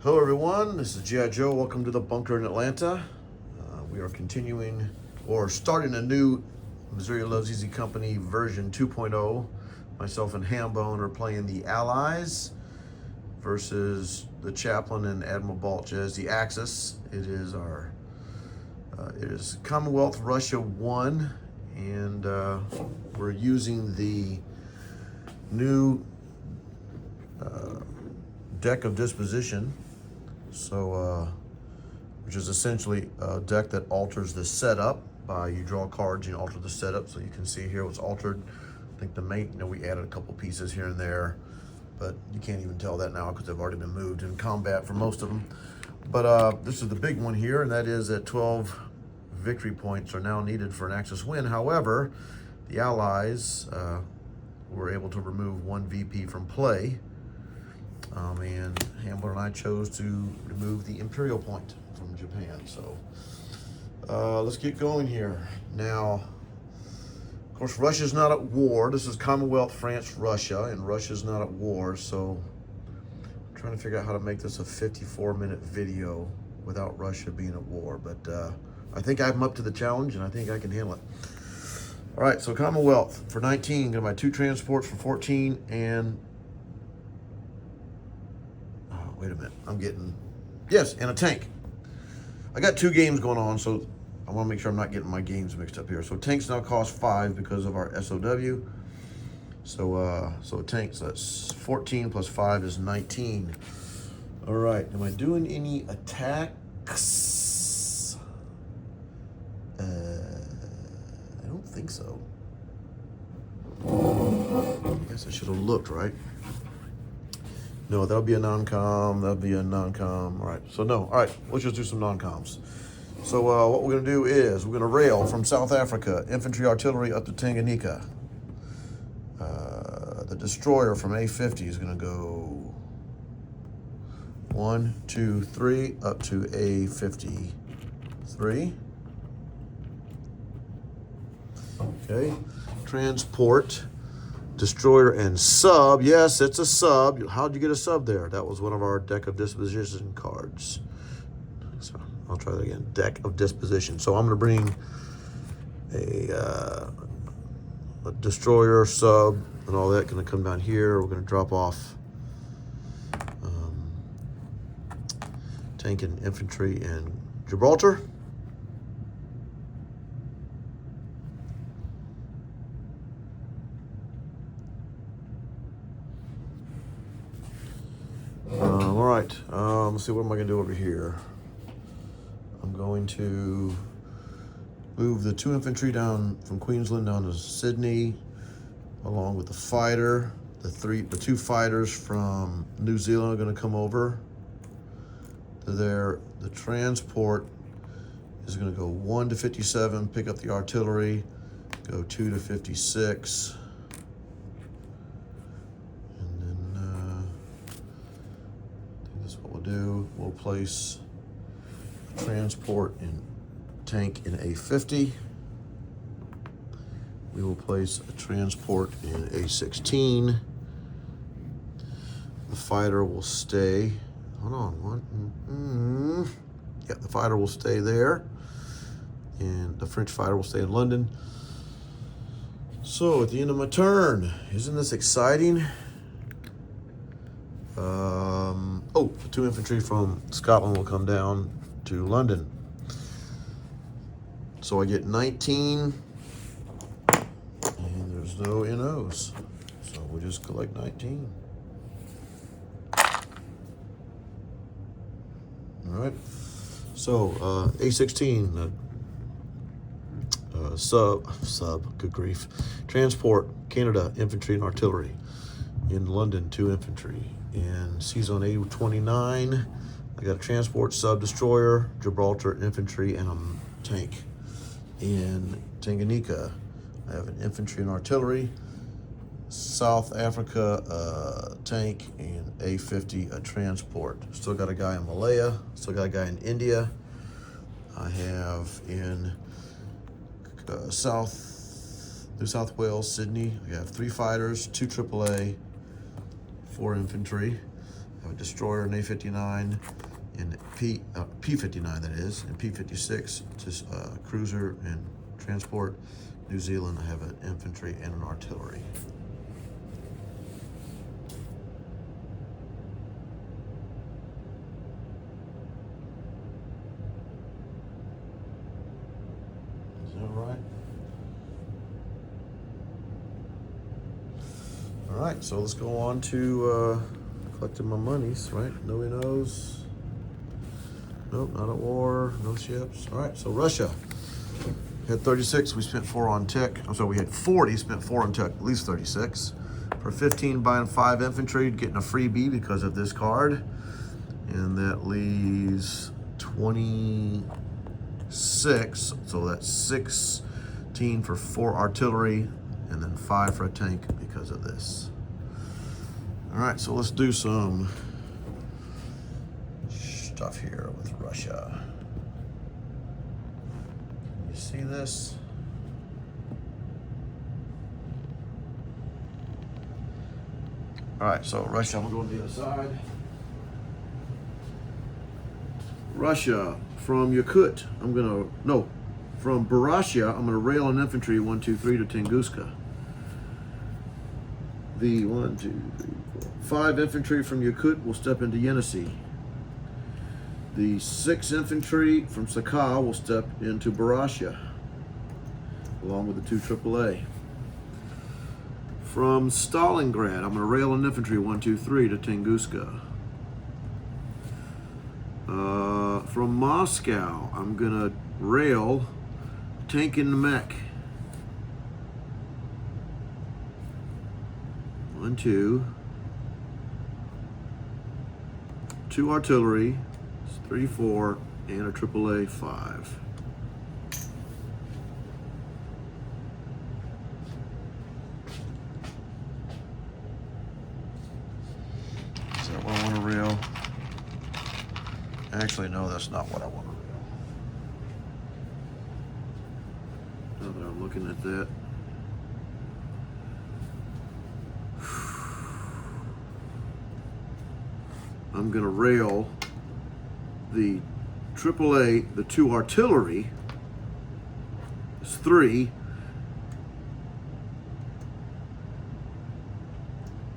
Hello everyone, this is G.I. Joe. Welcome to the bunker in Atlanta. We are continuing or starting a new Missouri Loves Easy Company version 2.0. Myself and Hambone are playing the Allies versus the Chaplain and Admiral Balch as the Axis. It is Commonwealth Russia 1, and we're using the new deck of disposition. So, which is essentially a deck that alters the setup by you draw cards and alter the setup. So you can see here what's altered. I think the mate, we added a couple pieces here and there, but you can't even tell that now because they've already been moved in combat for most of them. But this is the big one here, and that is that 12 victory points are now needed for an Axis win. However, the Allies were able to remove 1 VP from play. And Hambler and I chose to remove the Imperial point from Japan. So let's get going here. Now, of course, Russia's not at war. This is Commonwealth, France, Russia, and Russia's not at war. So I'm trying to figure out how to make this a 54-minute video without Russia being at war. But I think I'm up to the challenge, and I think I can handle it. All right, so Commonwealth for 19, got my 2 transports for 14, and wait a minute, and a tank. I got 2 games going on, so I want to make sure I'm not getting my games mixed up here. So tanks now cost 5 because of our SOW. So tanks, that's 14 plus 5 is 19. All right, am I doing any attacks? I don't think so. I guess I should have looked, right? No, that'll be a non-com. That'll be a non-com. All right, so no. All right, let's just do some non-coms. So what we're going to do is we're going to rail from South Africa, infantry artillery up to Tanganyika. The destroyer from A50 is going to go 1, 2, 3 up to A53. Okay, transport. Destroyer and sub. Yes, it's a sub. How'd you get a sub there? That was one of our deck of disposition cards. So I'll try that again. Deck of disposition. So I'm going to bring a destroyer, sub, and all that. Going to come down here. We're going to drop off tank and infantry and Gibraltar. All right, let's see, what am I going to do over here? I'm going to move the 2 infantry down from Queensland down to Sydney, along with the fighter. The 2 fighters from New Zealand are going to come over. The transport is going to go 1 to 57, pick up the artillery, go 2 to 56. We'll place a transport and tank in A50. We will place a transport in A16. The fighter will stay. Hold on, yeah, the fighter will stay there, and the French fighter will stay in London. So at the end of my turn, isn't this exciting? The 2 infantry from Scotland will come down to London. So I get 19, and there's no NOs. So we'll just collect 19. All right. So A16, sub, good grief. Transport, Canada, infantry and artillery. In London, 2 infantry. In C-Zone A29, I got a transport, sub-destroyer, Gibraltar, infantry, and a tank. In Tanganyika, I have an infantry and artillery, South Africa, tank, and A50, a transport. Still got a guy in Malaya, still got a guy in India. I have in New South Wales, Sydney, I have 3 fighters, 2 AAA, 4 infantry. I a destroyer, an A-59, and P-59 that is, and P-56, just cruiser and transport. New Zealand, I have an infantry and an artillery. Is that right? All right, so let's go on to collecting my monies, right? Nobody knows. Nope, not at war, no ships. All right, so Russia. We had 36, we spent 4 on tech. I'm sorry, we had 40, spent 4 on tech, at least 36. For 15, buying 5 infantry, getting a freebie because of this card. And that leaves 26, so that's 16 for 4 artillery, and then 5 for a tank because of this. All right, so let's do some stuff here with Russia. Can you see this? All right, so Russia, I'm gonna go on the other side. Russia, from Yakut, from Buryatia, I'm gonna rail an infantry 1, 2, 3 to Tunguska. The 1, 2, 3, 4, 5 infantry from Yakut will step into Yenisei. The 6 infantry from Sakha will step into Buryatia, along with the 2 AAA. From Stalingrad, I'm going to rail an infantry 1, 2, 3 to Tunguska. From Moscow, I'm going to rail tank and mech. 1, 2. 2 artillery, 3, 4, and a AAA 5. Is that what I want to rail? Actually, no, that's not what I want to rail. Now that I'm looking at that. I'm going to rail the AAA, the 2 artillery, it's 3,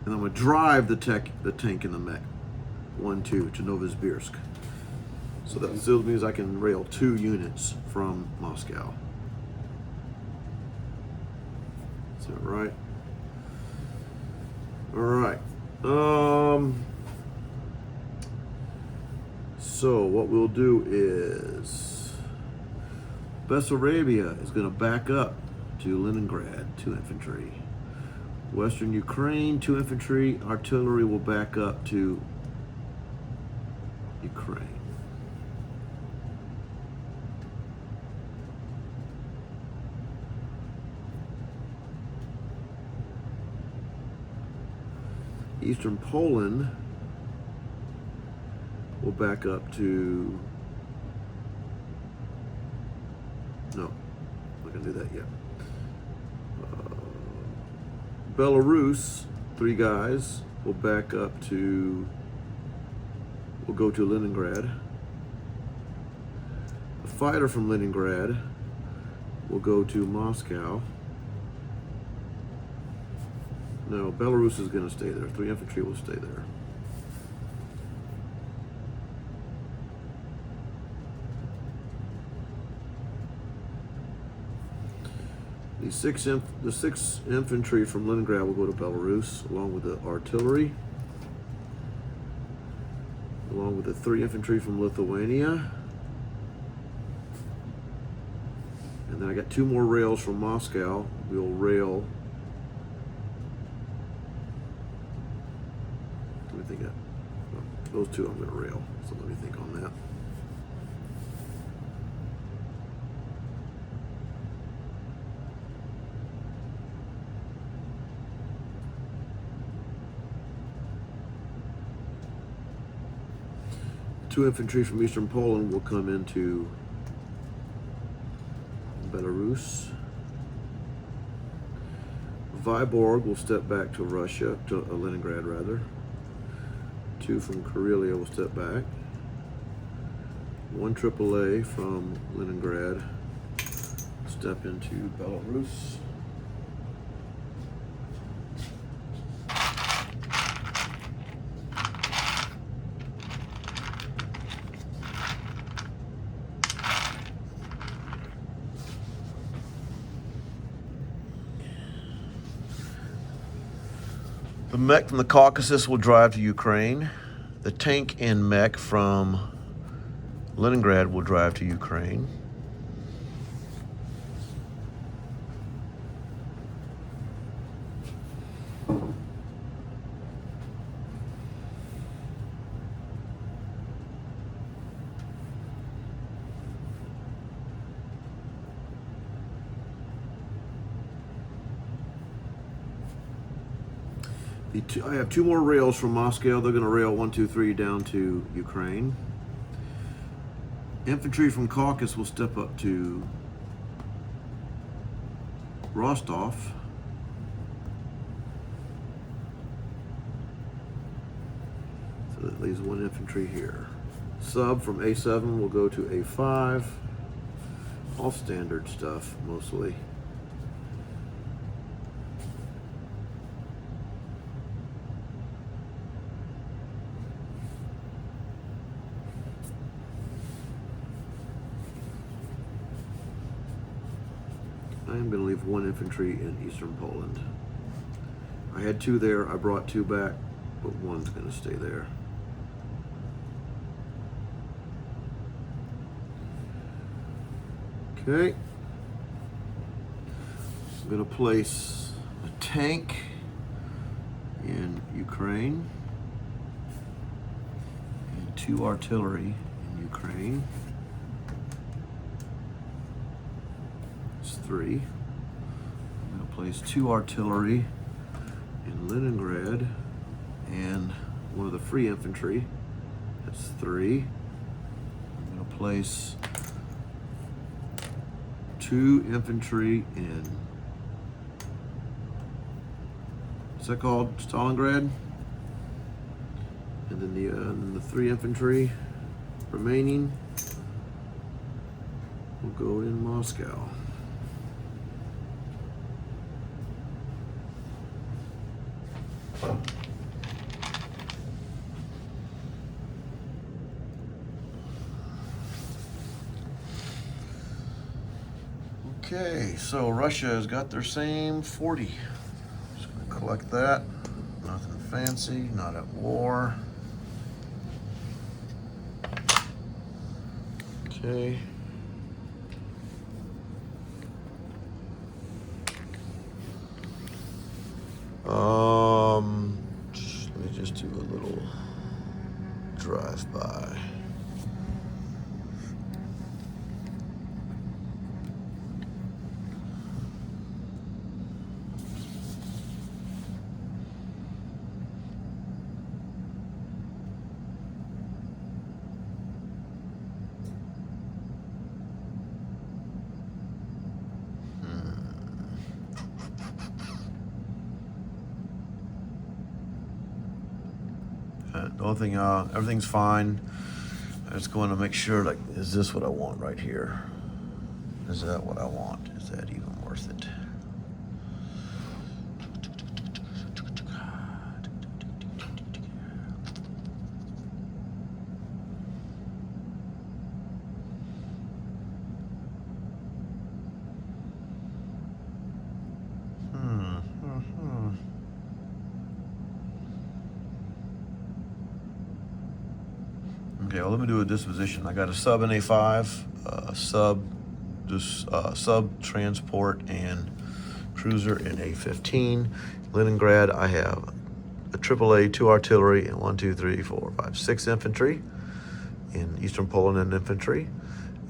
and I'm going to drive the tank and the mech, 1, 2 to Novosibirsk. So that still means I can rail 2 units from Moscow. Is that right? All right. So what we'll do is Bessarabia is going to back up to Leningrad, 2 infantry. Western Ukraine, 2 infantry. Artillery will back up to Ukraine. Eastern Poland will back up to, no, I'm not gonna do that yet. Belarus, 3 guys, will back up to, will go to Leningrad. A fighter from Leningrad will go to Moscow. No, Belarus is gonna stay there. 3 infantry will stay there. The 6 infantry from Leningrad will go to Belarus, along with the artillery, along with the 3 infantry from Lithuania. And then I got 2 more rails from Moscow. We'll rail, let me think of, well, those 2 I'm gonna rail, so let me think on that. Two infantry from Eastern Poland will come into Belarus. Vyborg will step back to Russia, to Leningrad rather. 2 from Karelia will step back. 1 AAA from Leningrad step into Belarus. The mech from the Caucasus will drive to Ukraine. The tank and mech from Leningrad will drive to Ukraine. I have 2 more rails from Moscow. They're going to rail 1, 2, 3 down to Ukraine. Infantry from Caucasus will step up to Rostov. So that leaves 1 infantry here. Sub from A7 will go to A5. All standard stuff, mostly. I am going to leave 1 infantry in eastern Poland. I had 2 there. I brought 2 back, but 1's going to stay there. Okay. I'm going to place a tank in Ukraine and 2 artillery in Ukraine. 3. I'm going to place 2 artillery in Leningrad and 1 of the free infantry. That's 3. I'm going to place 2 infantry in, what's that called? Stalingrad. And then the 3 infantry remaining will go in Moscow. Okay, so Russia has got their same 40. Just gonna collect that. Nothing fancy, not at war. Okay. Let me just do a little drive-by. The only thing, everything's fine. I just going to make sure, like, is this what I want right here? Is that what I want? Is that even worth it? Okay, well, let me do a disposition. I got a sub in A5, sub transport and cruiser in A15. Leningrad, I have a AAA, 2 artillery, and 1, 2, 3, 4, 5, 6 infantry. In eastern Poland, and infantry.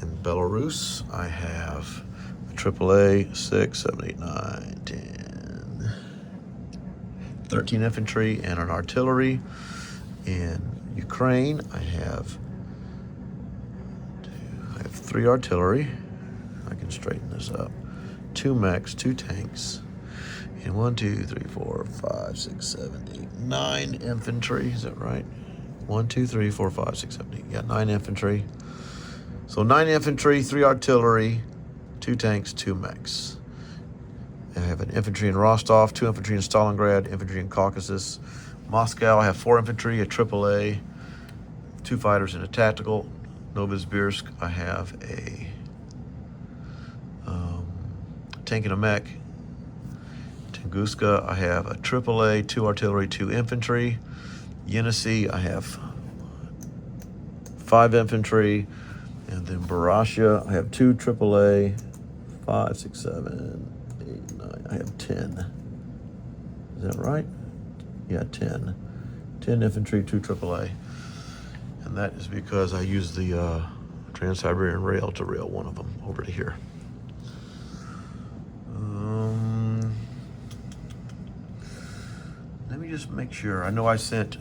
In Belarus, I have a AAA, 6, 7, 8, 9, 10, 13 infantry, and an artillery. In Ukraine, I have 3 artillery. I can straighten this up. 2 mechs, 2 tanks, and 1, 2, 3, 4, 5, 6, 7, 8, 9 infantry. Is that right? 1, 2, 3, 4, 5, 6, 7, 8. Yeah, 9 infantry. So 9 infantry, 3 artillery, 2 tanks, 2 mechs. I have an infantry in Rostov, 2 infantry in Stalingrad, infantry in Caucasus. Moscow, I have 4 infantry, a AAA, 2 fighters and a tactical. Novosibirsk, I have a tank and a mech. Tunguska, I have a AAA, 2 artillery, 2 infantry. Yenisei, I have 5 infantry. And then Barasha, I have 2 AAA, 5, 6, 7, 8, 9. I have 10. Is that right? Yeah, 10. 10 infantry, 2 AAA. And that is because I use the Trans-Siberian Rail to rail one of them over to here. Let me just make sure. I know I sent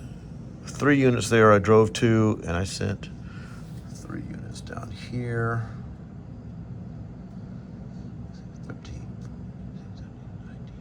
3 units there. I drove 2, and I sent 3 units down here. 13, 16, 17, 19.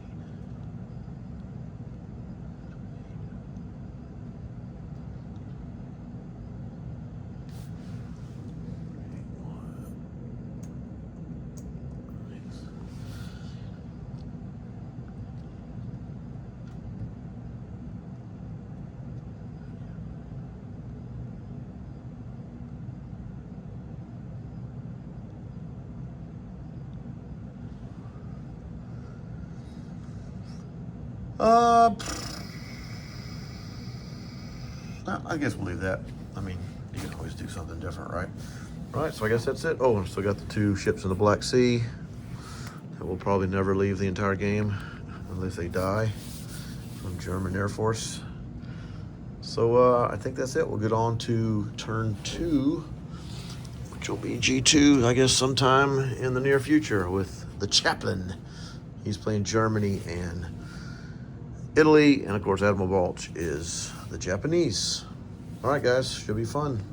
I guess we'll leave that. I mean, you can always do something different, right? Right, so I guess that's it. Oh, and still got the 2 ships in the Black Sea that will probably never leave the entire game unless they die from German Air Force. So I think that's it. We'll get on to turn 2, which will be G2, I guess, sometime in the near future with the chaplain. He's playing Germany and Italy, and of course Admiral Balch is the Japanese. All right, guys, should be fun.